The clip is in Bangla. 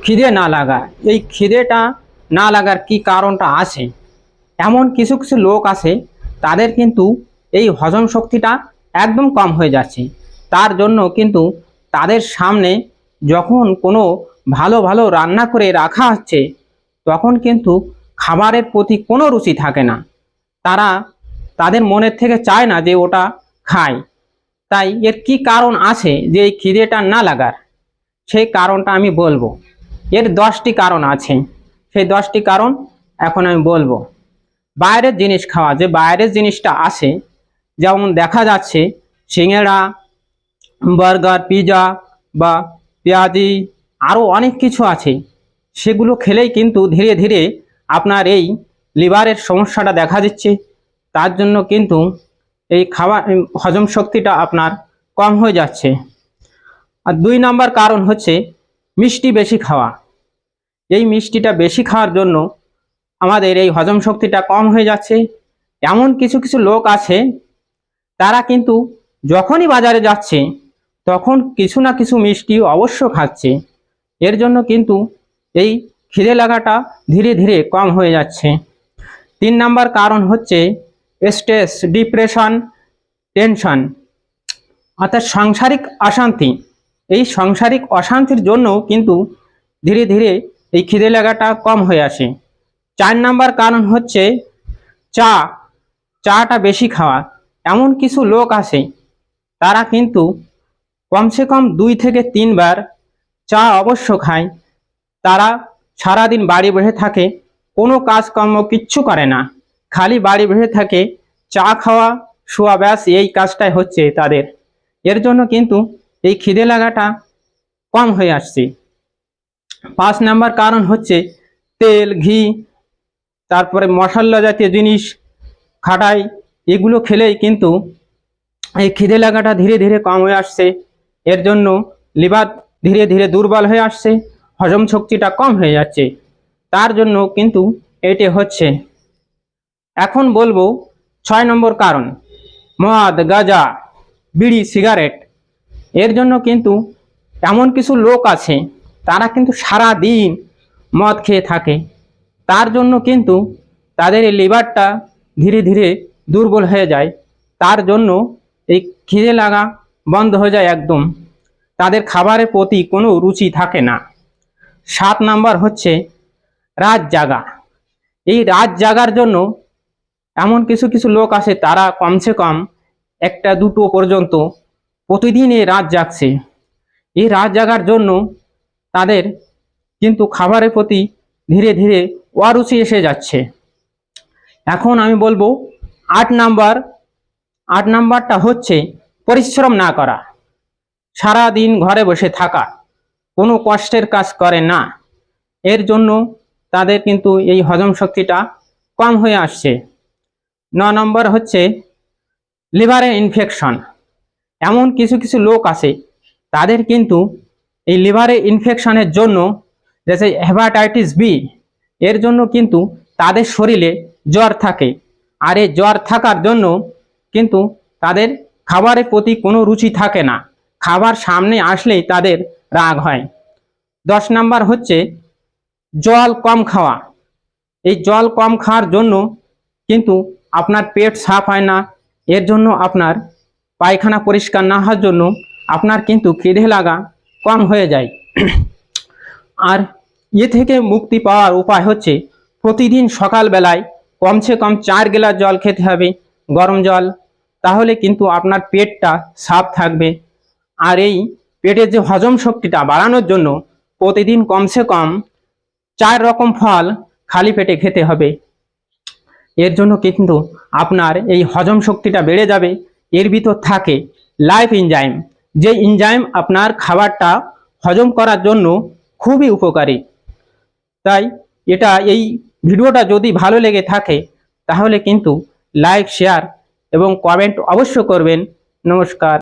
খিদে না লাগা, এই খিদেটা না লাগার কি কারণটা আছে? এমন কিছু কিছু লোক আছে, তাদের কিন্তু এই হজম শক্তিটা একদম কম হয়ে যাচ্ছে। তার জন্য কিন্তু তাদের সামনে যখন কোনো ভালো ভালো রান্না করে রাখা হচ্ছে, তখন কিন্তু খাবারের প্রতি কোনো রুচি থাকে না। তারা তাদের মনের থেকে চায় না যে ওটা খায়। তাই এর কি কারণ আছে যে এই খিদেটা না লাগার? সেই কারণটা আমি বলবো। এর 10টি কারণ আছে, সেই 10টি কারণ এখন আমি বলবো। বাইরের জিনিস খাওয়া, যে বাইরের জিনিসটা আসে, যেমন দেখা যাচ্ছে সিঙ্গাড়া, বার্গার, পিৎজা বা পেঁয়াজি, আরও অনেক কিছু আছে। সেগুলো খেলেই কিন্তু ধীরে ধীরে আপনার এই লিভারের সমস্যাটা দেখা দিচ্ছে। তার জন্য কিন্তু এই খাবার হজম শক্তিটা আপনার কম হয়ে যাচ্ছে। আর 2 নম্বর কারণ হচ্ছে মিষ্টি বেশি খাওয়া। এই মিষ্টিটা বেশি খাওয়ার জন্য আমাদের এই হজম শক্তিটা কম হয়ে যাচ্ছে। এমন কিছু কিছু লোক আছে, তারা কিন্তু যখনই বাজারে যাচ্ছে তখন কিছু না কিছু মিষ্টি অবশ্য খাচ্ছে। এর জন্য কিন্তু এই খিদে লাগাটা ধীরে ধীরে কম হয়ে যাচ্ছে। 3 নম্বর কারণ হচ্ছে স্ট্রেস, ডিপ্রেশন, টেনশন, অর্থাৎ সাংসারিক অশান্তি। এই সাংসারিক অশান্তির জন্য কিন্তু ধীরে ধীরে এই খিদে লাগাটা কম হয়ে আসে। 4 নম্বর কারণ হচ্ছে চাটা বেশি খাওয়া। এমন কিছু লোক আছে, তারা কিন্তু কমসে কম 2 থেকে 3 বার চা অবশ্য খায়। তারা সারাদিন বাড়ি বসে থাকে, কোনো কাজকর্ম কিচ্ছু করে না, খালি বাড়ি বসে থাকে, চা খাওয়া, শোয়া, ব্যাস এই কাজটাই হচ্ছে তাদের। এর জন্য কিন্তু এই খিদে লাগাটা কম হয়ে আসছে। 5 নম্বর কারণ হচ্ছে তেল, ঘি, তারপরে মশলা জাতীয় জিনিস, খাটাই, এগুলো খেলেই কিন্তু এই খিদে লাগাটা ধীরে ধীরে কম হয়ে আসছে। এর জন্য লিভার ধীরে ধীরে দুর্বল হয়ে আসছে, হজম শক্তিটা কম হয়ে যাচ্ছে। তার জন্য কিন্তু এটি হচ্ছে। এখন বলবো 6 নম্বর কারণ, মদ, গাঁজা, বিড়ি, সিগারেট। এর জন্য কিন্তু এমন কিছু লোক আছে, তারা কিন্তু সারা দিন মদ খেয়ে থাকে। তার জন্য কিন্তু তাদের এই লিভারটা ধীরে ধীরে দুর্বল হয়ে যায়। তার জন্য এই খিদে লাগা বন্ধ হয়ে যায় একদম, তাদের খাবারের প্রতি কোনো রুচি থাকে না। 7 নম্বর হচ্ছে রাত জাগা। এই রাত জাগার জন্য এমন কিছু কিছু লোক আছে, তারা কমসে কম 1টা 2টো পর্যন্ত প্রতিদিন এই রাত জাগছে। এই রাত জাগার জন্য তাদের কিন্তু খাবারের প্রতি ধীরে ধীরে অরুচি এসে যাচ্ছে। এখন আমি বলবো 8 নম্বর। 8 নম্বরটা হচ্ছে পরিশ্রম না করা, সারা দিন ঘরে বসে থাকা, কোনো কষ্টের কাজ করে না। এর জন্য তাদের কিন্তু এই হজম শক্তিটা কম হয়ে আসছে। 9 নম্বর হচ্ছে লিভারের ইনফেকশন। এমন কিছু কিছু লোক আছে, তাদের কিন্তু এই লিভারের ইনফেকশনের জন্য, যেসে হেপাটাইটিস বি, এর জন্য কিন্তু তাদের শরীরে জ্বর থাকে। আর এই জ্বর থাকার জন্য কিন্তু তাদের খাবারের প্রতি কোনো রুচি থাকে না, খাবার সামনে আসলেই তাদের রাগ হয়। 10 নম্বর হচ্ছে জল কম খাওয়া। এই জল কম খাওয়ার জন্য কিন্তু আপনার পেট সাফ হয় না। এর জন্য আপনার পায়খানা পরিষ্কার না হওয়ার জন্য আপনার কিন্তু খিদে লাগা কম হয়ে যায়। আর এ থেকে মুক্তি পাওয়ার উপায় হচ্ছে প্রতিদিন সকালবেলায় কমসে কম 4 গ্লাস জল খেতে হবে, গরম জল। তাহলে কিন্তু আপনার পেটটা সাফ থাকবে। আর এই পেটের যে হজম শক্তিটা বাড়ানোর জন্য প্রতিদিন কমসে কম 4 রকম ফল খালি পেটে খেতে হবে। এর জন্য কিন্তু আপনার এই হজম শক্তিটা বেড়ে যাবে। এর ভিতর থাকে লাইফ এনজাইম, যে এনজাইম আপনার খাবারটা হজম করার জন্য খুবই উপকারী। তাই এই ভিডিওটা যদি ভালো লেগে থাকে, তাহলে কিন্তু লাইক, শেয়ার এবং কমেন্ট অবশ্য করবেন। নমস্কার।